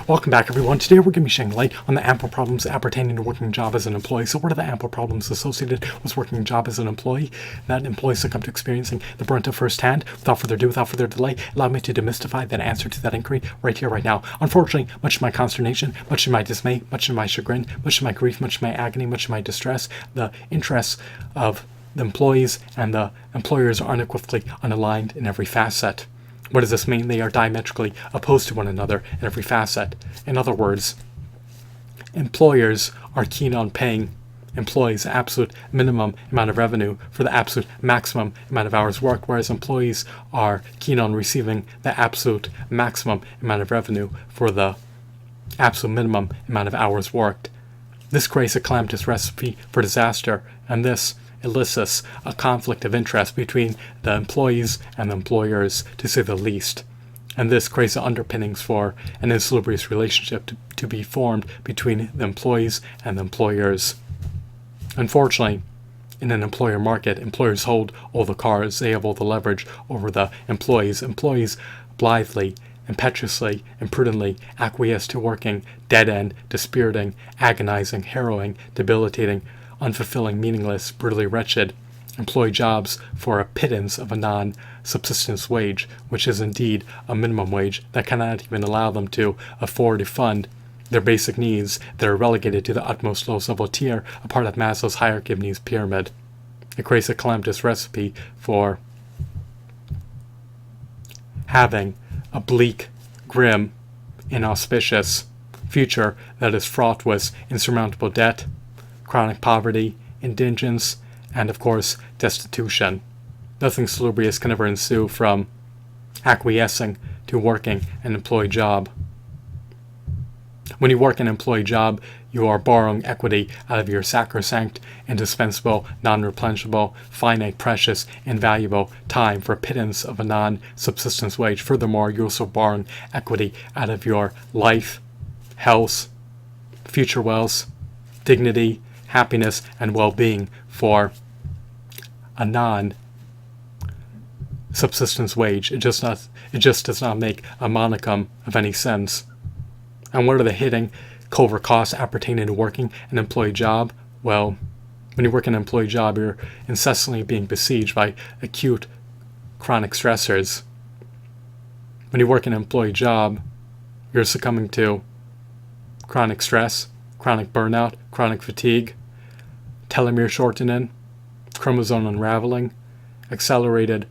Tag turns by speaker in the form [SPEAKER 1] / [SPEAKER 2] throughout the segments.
[SPEAKER 1] Welcome back, everyone. Today we're going to be shedding light on the ample problems appertaining to working a job as an employee. So what are the ample problems associated with working a job as an employee that employees succumb to experiencing the brunt of firsthand? Without further ado, without further delay, allow me to demystify that answer to that inquiry right here, right now. Unfortunately, much to my consternation, much to my dismay, much to my chagrin, much to my grief, much to my agony, much to my distress, the interests of the employees and the employers are unequivocally unaligned in every facet. What does this mean? They are diametrically opposed to one another in every facet. In other words, employers are keen on paying employees the absolute minimum amount of revenue for the absolute maximum amount of hours worked, whereas employees are keen on receiving the absolute maximum amount of revenue for the absolute minimum amount of hours worked. This creates a calamitous recipe for disaster, and this elicits a conflict of interest between the employees and the employers, to say the least. And this creates the underpinnings for an insalubrious relationship to be formed between the employees and the employers. Unfortunately, in an employer market, employers hold all the cards. They have all the leverage over the employees. Employees blithely, impetuously, imprudently acquiesce to working dead-end, dispiriting, agonizing, harrowing, debilitating, unfulfilling, meaningless, brutally wretched employee jobs for a pittance of a non-subsistence wage, which is indeed a minimum wage that cannot even allow them to afford to fund their basic needs that are relegated to the utmost lowest level tier, a part of Maslow's hierarchy of needs pyramid. It creates a calamitous recipe for having a bleak, grim, inauspicious future that is fraught with insurmountable debt, chronic poverty, indigence, and of course, destitution. Nothing salubrious can ever ensue from acquiescing to working an employee job. When you work an employee job, you are borrowing equity out of your sacrosanct, indispensable, non-replenishable, finite, precious, invaluable time for a pittance of a non-subsistence wage. Furthermore, you're also borrowing equity out of your life, health, future wealth, dignity, happiness, and well-being for a non-subsistence wage. It just does not make a monicum of any sense. And what are the hidden covert costs appertaining to working an employee job? Well, when you work an employee job, you're incessantly being besieged by acute chronic stressors. When you work an employee job, you're succumbing to chronic stress, chronic burnout, chronic fatigue, telomere shortening, chromosome unraveling, accelerated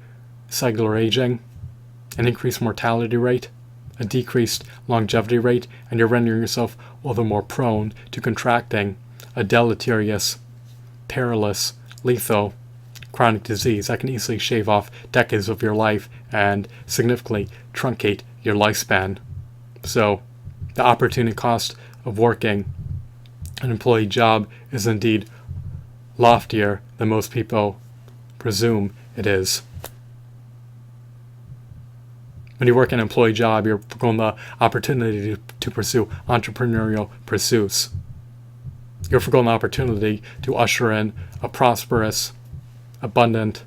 [SPEAKER 1] cellular aging, an increased mortality rate, a decreased longevity rate, and you're rendering yourself all the more prone to contracting a deleterious, perilous, lethal, chronic disease that can easily shave off decades of your life and significantly truncate your lifespan. So, the opportunity cost of working an employee job is indeed loftier than most people presume it is. When you work an employee job, you're forgoing the opportunity to pursue entrepreneurial pursuits. You're forgoing the opportunity to usher in a prosperous, abundant,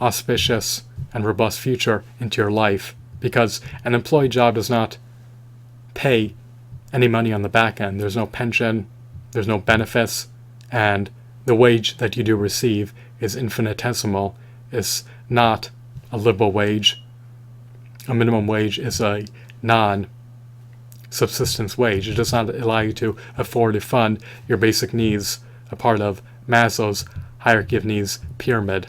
[SPEAKER 1] auspicious, and robust future into your life, because an employee job does not pay any money on the back end. There's no pension, there's no benefits, and the wage that you do receive is infinitesimal. It's not a livable wage. A minimum wage is a non-subsistence wage. It does not allow you to afford to fund your basic needs, a part of Maslow's hierarchy of needs pyramid.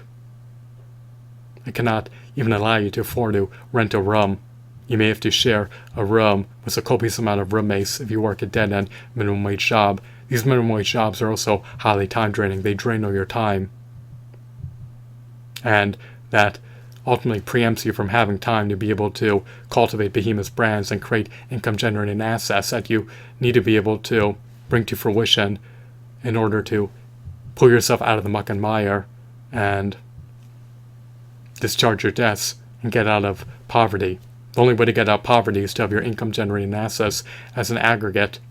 [SPEAKER 1] It cannot even allow you to afford to rent a room. You may have to share a room with a copious amount of roommates if you work a dead-end minimum wage job. These minimum wage jobs are also highly time draining. They drain all your time. And that ultimately preempts you from having time to be able to cultivate behemoth brands and create income generating assets that you need to be able to bring to fruition in order to pull yourself out of the muck and mire and discharge your debts and get out of poverty. The only way to get out of poverty is to have your income generating assets as an aggregate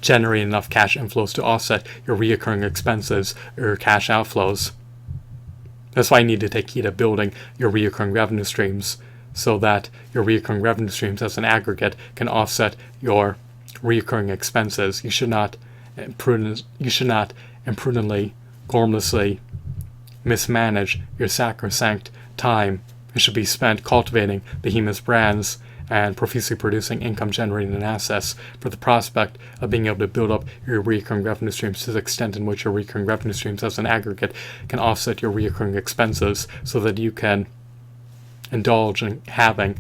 [SPEAKER 1] generate enough cash inflows to offset your reoccurring expenses or your cash outflows. That's why you need to take heed of building your reoccurring revenue streams so that your recurring revenue streams as an aggregate can offset your recurring expenses. You should not imprudently, gormlessly mismanage your sacrosanct time. It should be spent cultivating behemoth brands and profusely producing income-generating assets for the prospect of being able to build up your recurring revenue streams to the extent in which your recurring revenue streams as an aggregate can offset your recurring expenses, so that you can indulge in having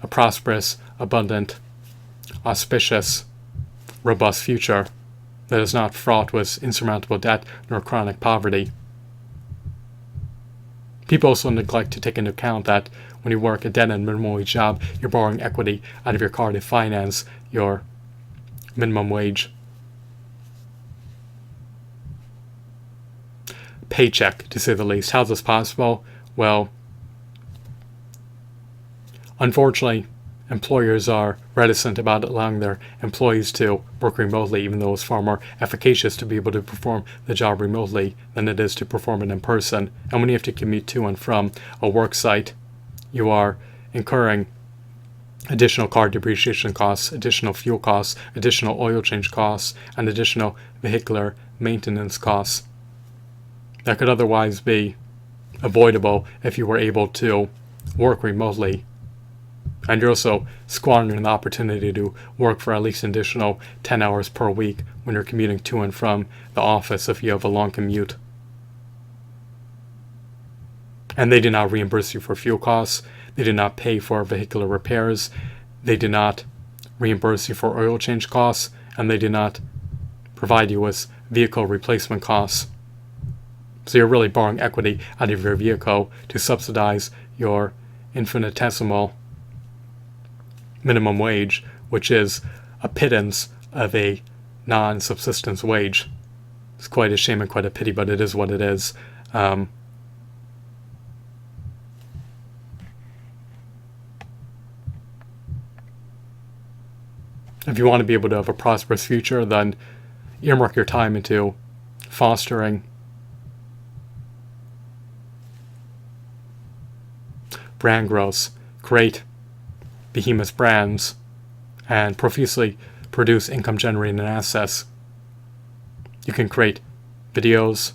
[SPEAKER 1] a prosperous, abundant, auspicious, robust future that is not fraught with insurmountable debt nor chronic poverty. People also neglect to take into account that when you work a dead and minimum wage job, you're borrowing equity out of your car to finance your minimum wage paycheck, to say the least. How's this possible? Well, unfortunately, employers are reticent about allowing their employees to work remotely, even though it's far more efficacious to be able to perform the job remotely than it is to perform it in person. And when you have to commute to and from a work site, you are incurring additional car depreciation costs, additional fuel costs, additional oil change costs, and additional vehicular maintenance costs that could otherwise be avoidable if you were able to work remotely. And you're also squandering the opportunity to work for at least an additional 10 hours per week when you're commuting to and from the office if you have a long commute. And they do not reimburse you for fuel costs. They do not pay for vehicular repairs. They do not reimburse you for oil change costs. And they do not provide you with vehicle replacement costs. So you're really borrowing equity out of your vehicle to subsidize your infinitesimal minimum wage, which is a pittance of a non-subsistence wage. It's quite a shame and quite a pity, but it is what it is. If you want to be able to have a prosperous future, then earmark your time into fostering brand growth, create behemoth brands, and profusely produce income-generating assets. You can create videos,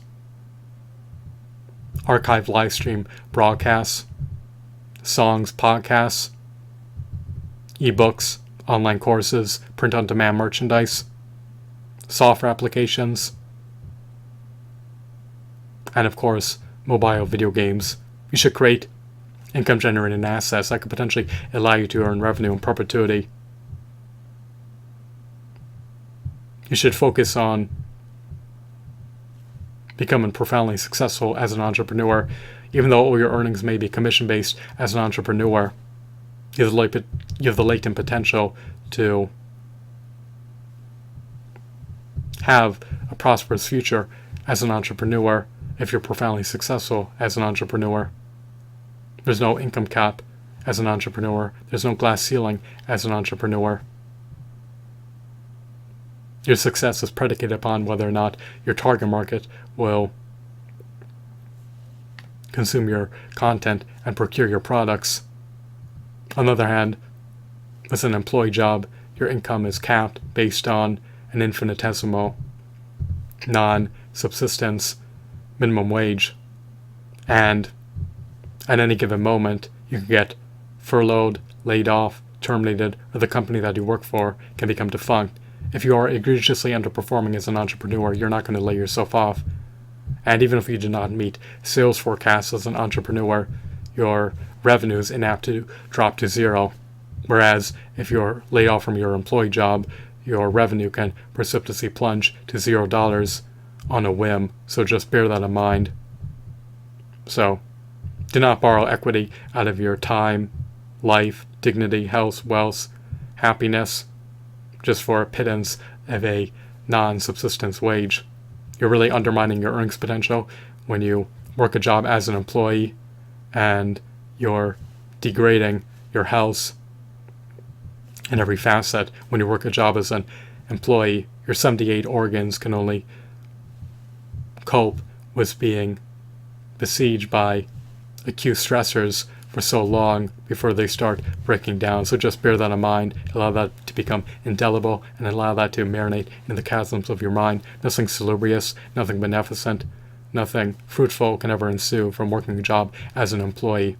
[SPEAKER 1] archive live stream broadcasts, songs, podcasts, ebooks, online courses, print-on-demand merchandise, software applications, and of course, mobile video games. You should create income-generating assets that could potentially allow you to earn revenue in perpetuity. You should focus on becoming profoundly successful as an entrepreneur. Even though all your earnings may be commission-based, as an entrepreneur, you have the latent potential to have a prosperous future as an entrepreneur if you're profoundly successful as an entrepreneur. There's no income cap as an entrepreneur. There's no glass ceiling as an entrepreneur. Your success is predicated upon whether or not your target market will consume your content and procure your products. On the other hand, with an employee job, your income is capped based on an infinitesimal, non-subsistence minimum wage. And at any given moment, you can get furloughed, laid off, terminated, or the company that you work for can become defunct. If you are egregiously underperforming as an entrepreneur, you're not going to lay yourself off. And even if you do not meet sales forecasts as an entrepreneur, your revenue is inapt to drop to zero. Whereas if you're laid off from your employee job, your revenue can precipitously plunge to $0 on a whim. So just bear that in mind. So do not borrow equity out of your time, life, dignity, health, wealth, happiness, just for a pittance of a non-subsistence wage. You're really undermining your earnings potential when you work a job as an employee, and you're degrading your health in every facet. When you work a job as an employee, your 78 organs can only cope with being besieged by acute stressors for so long before they start breaking down. So just bear that in mind, allow that to become indelible, and allow that to marinate in the chasms of your mind. Nothing salubrious, nothing beneficent, nothing fruitful can ever ensue from working a job as an employee.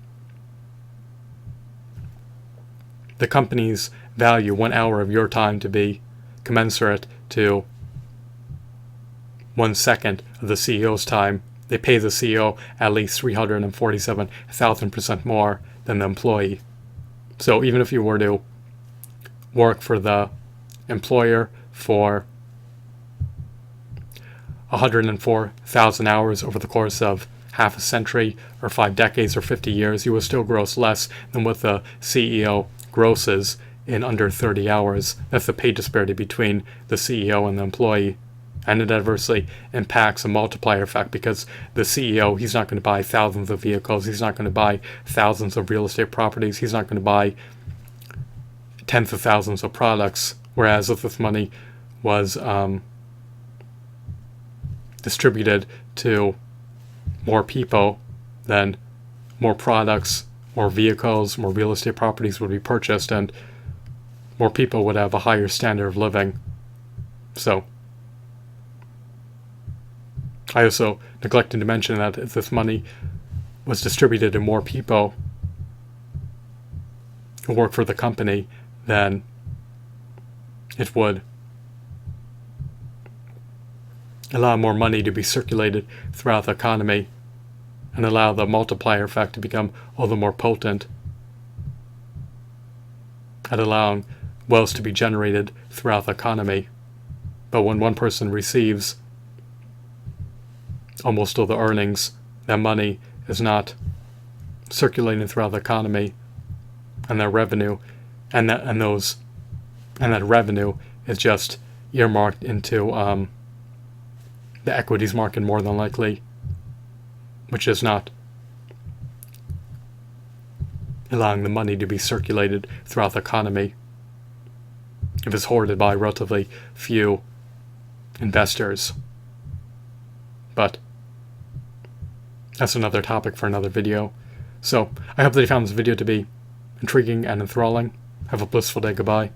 [SPEAKER 1] The companies value 1 hour of your time to be commensurate to 1 second of the CEO's time. They pay the CEO at least 347,000% more than the employee. So even if you were to work for the employer for 104,000 hours over the course of half a century or 5 decades or 50 years, you will still gross less than what the CEO grosses in under 30 hours. That's the pay disparity between the CEO and the employee. And it adversely impacts a multiplier effect, because the CEO, he's not going to buy thousands of vehicles, he's not going to buy thousands of real estate properties, he's not going to buy tens of thousands of products, whereas if this money was distributed to more people, then more products, more vehicles, more real estate properties would be purchased, and more people would have a higher standard of living. So I also neglected to mention that if this money was distributed to more people who work for the company, then it would allow more money to be circulated throughout the economy and allow the multiplier effect to become all the more potent at allowing wealth to be generated throughout the economy. But when one person receives almost all the earnings, that money is not circulating throughout the economy, and that revenue and that revenue is just earmarked into the equities market more than likely, which is not allowing the money to be circulated throughout the economy if it's hoarded by relatively few investors. But that's another topic for another video. So I hope that you found this video to be intriguing and enthralling. Have a blissful day. Goodbye.